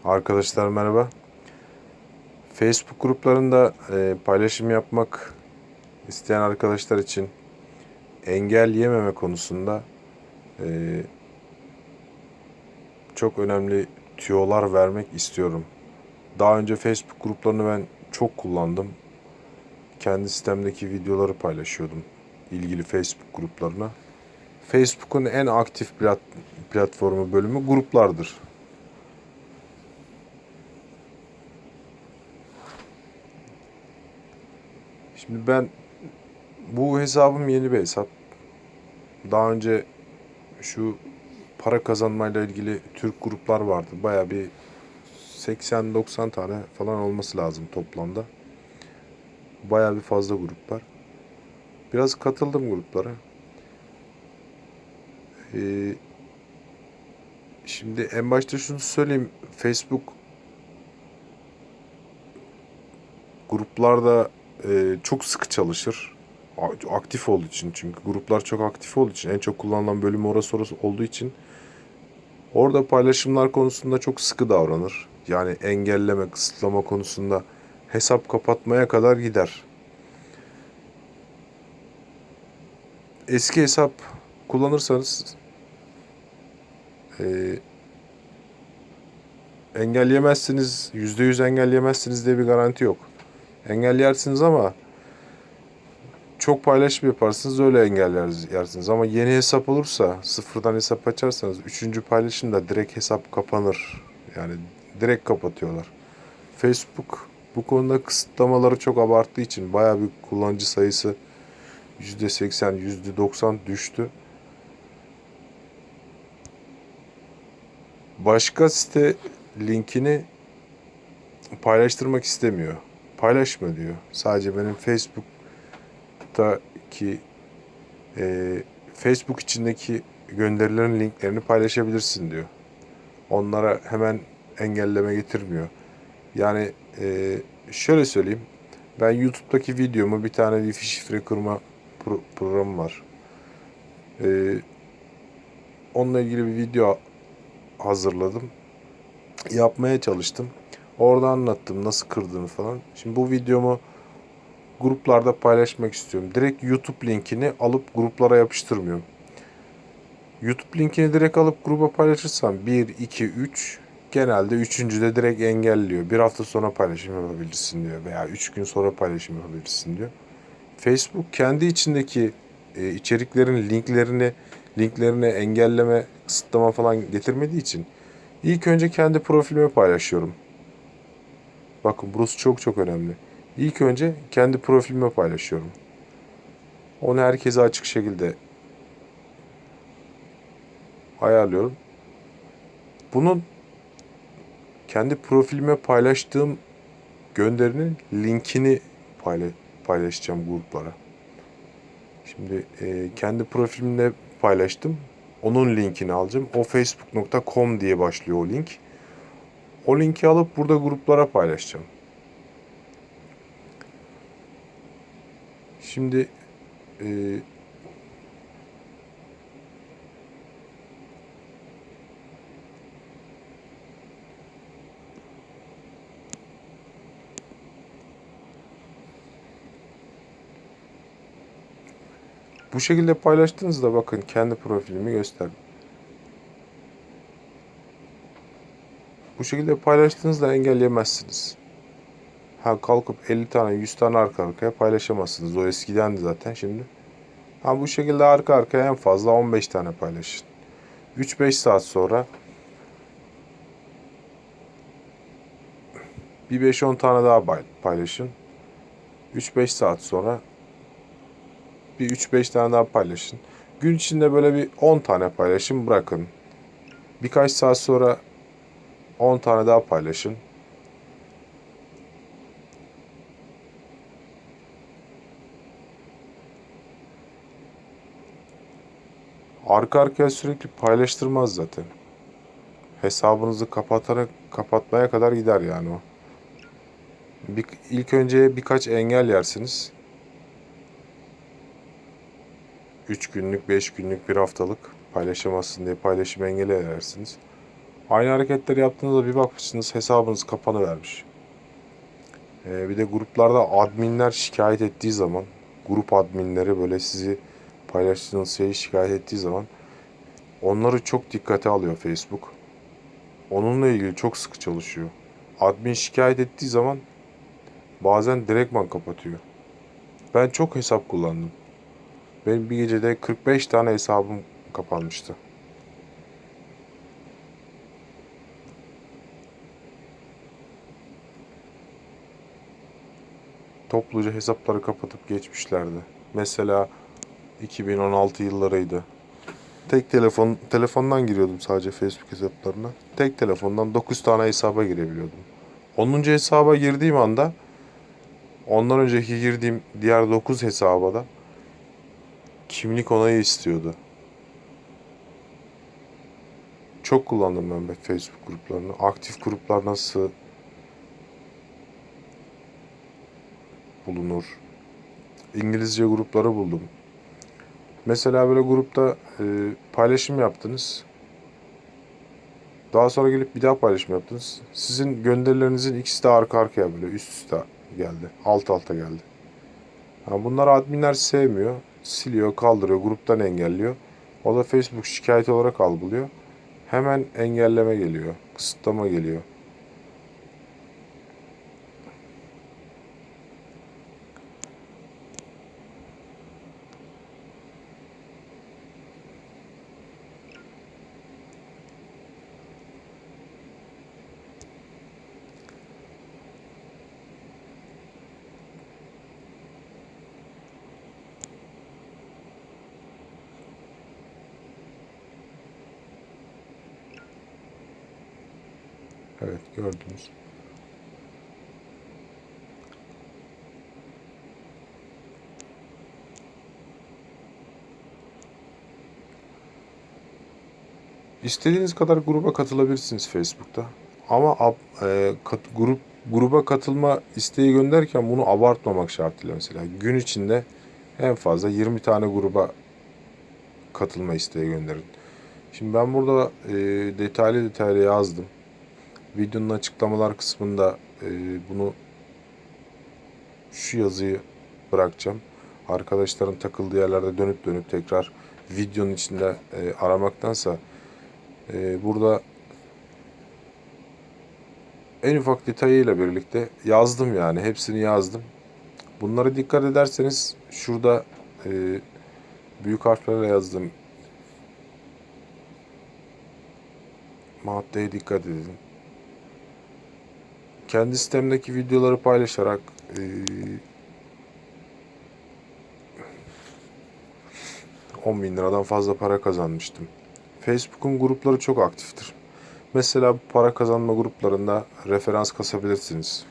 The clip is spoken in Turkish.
Arkadaşlar merhaba. Facebook gruplarında paylaşım yapmak isteyen arkadaşlar için engel yememe konusunda e, çok önemli tüyolar vermek istiyorum. Daha önce Facebook gruplarını ben çok kullandım. Kendi sitemdeki videoları paylaşıyordum ilgili Facebook gruplarına. Facebook'un en aktif platformu bölümü gruplardır. Şimdi bu hesabım yeni bir hesap. Daha önce şu para kazanmayla ilgili Türk gruplar vardı. Baya bir 80-90 tane falan olması lazım toplamda. Baya bir fazla grup var. Biraz katıldım gruplara. Ee, Şimdi en başta şunu söyleyeyim. Facebook gruplarda çok sıkı çalışır. Aktif olduğu için, çünkü gruplar çok aktif olduğu için, en çok kullanılan bölüm orası olduğu için orada paylaşımlar konusunda çok sıkı davranır. Yani engelleme, kısıtlama konusunda hesap kapatmaya kadar gider. Eski hesap kullanırsanız e, engelleyemezsiniz, %100 engelleyemezsiniz diye bir garanti yok. Engellersiniz ama çok paylaşım yaparsınız, öyle engellersiniz. Ama yeni hesap olursa, sıfırdan hesap açarsanız, üçüncü paylaşımda direkt hesap kapanır. Yani direkt kapatıyorlar. Facebook bu konuda kısıtlamaları çok abarttığı için bayağı bir kullanıcı sayısı %80, %90 düştü. Başka site linkini paylaştırmak istemiyor. Paylaşma diyor. Sadece benim Facebook'taki e, Facebook içindeki gönderilerin linklerini paylaşabilirsin diyor. Onlara hemen engelleme getirmiyor. Yani şöyle söyleyeyim. Ben YouTube'daki videomu, bir tane Wi-Fi şifre kırma programı var. E, Onunla ilgili bir video hazırladım. Yapmaya çalıştım. Orada anlattım nasıl kırdığını falan. Şimdi bu videomu gruplarda paylaşmak istiyorum. Direkt YouTube linkini alıp gruplara yapıştırmıyorum. YouTube linkini direkt alıp gruba paylaşırsam 1, 2, 3, genelde 3. de direkt engelliyor. Bir hafta sonra paylaşım yapabilirsin diyor veya 3 gün sonra paylaşım yapabilirsin diyor. Facebook kendi içindeki içeriklerin linklerini engelleme, kısıtlama falan getirmediği için ilk önce kendi profilime paylaşıyorum. Bakın burası çok çok önemli. İlk önce kendi profilime paylaşıyorum. Onu herkese açık şekilde ayarlıyorum. Bunun kendi profilime paylaştığım gönderinin linkini paylaşacağım gruplara. Şimdi kendi profilimle paylaştım. Onun linkini alacağım. O facebook.com diye başlıyor o link. O linki alıp burada gruplara paylaşacağım. Şimdi e, bu şekilde paylaştığınızda bakın kendi profilimi göster. Bu şekilde paylaştığınızda engelleyemezsiniz. Ha, kalkıp 50 tane 100 tane arka arkaya paylaşamazsınız. O eskidendi zaten şimdi. Ha, bu şekilde arka arkaya en fazla 15 tane paylaşın. 3-5 saat sonra bir 5-10 tane daha paylaşın. 3-5 saat sonra bir 3-5 tane daha paylaşın. Gün içinde böyle bir 10 tane paylaşın, bırakın. Birkaç saat sonra 10 tane daha paylaşın. Arka arkaya sürekli paylaştırmaz zaten. Hesabınızı kapatmaya kadar gider yani o. İlk önce birkaç engel yersiniz. 3 günlük, 5 günlük, bir haftalık paylaşamazsın diye paylaşım engeli edersiniz. Aynı hareketleri yaptığınızda bir bakmışsınız hesabınız kapanıvermiş. Bir de gruplarda adminler şikayet ettiği zaman, grup adminleri böyle sizi paylaştığınız şeyi şikayet ettiği zaman onları çok dikkate alıyor Facebook. Onunla ilgili çok sıkı çalışıyor. Admin şikayet ettiği zaman bazen direktman kapatıyor. Ben çok hesap kullandım. Benim bir gecede 45 tane hesabım kapanmıştı. Topluca hesapları kapatıp geçmişlerdi. Mesela 2016 yıllarıydı. Telefondan giriyordum sadece Facebook hesaplarına. Tek telefondan 9 tane hesaba girebiliyordum. 10. hesaba girdiğim anda ondan önceki girdiğim diğer 9 hesaba da kimlik onayı istiyordu. Çok kullandım ben Facebook gruplarını. Aktif gruplar nasıl bulunur? İngilizce grupları buldum. Mesela böyle grupta paylaşım yaptınız. Daha sonra gelip bir daha paylaşım yaptınız. Sizin gönderilerinizin ikisi de arka arkaya böyle üst üste geldi. Alt alta geldi. Yani bunları adminler sevmiyor. Siliyor, kaldırıyor, gruptan engelliyor. O da Facebook şikayet olarak algılıyor. Hemen engelleme geliyor, kısıtlama geliyor. Evet, gördünüz. İstediğiniz kadar gruba katılabilirsiniz Facebook'ta. Ama gruba katılma isteği gönderirken bunu abartmamak şartıyla mesela. Gün içinde en fazla 20 tane gruba katılma isteği gönderin. Şimdi ben burada detaylı yazdım. Videonun açıklamalar kısmında bunu şu yazıyı bırakacağım. Arkadaşların takıldığı yerlerde dönüp dönüp tekrar videonun içinde aramaktansa burada en ufak detayıyla birlikte yazdım yani. Hepsini yazdım. Bunlara dikkat ederseniz şurada büyük harflerle yazdım. Maddeye dikkat edin. Kendi sitemdeki videoları paylaşarak 10 bin liradan fazla para kazanmıştım. Facebook'un grupları çok aktiftir. Mesela para kazanma gruplarında referans kasabilirsiniz.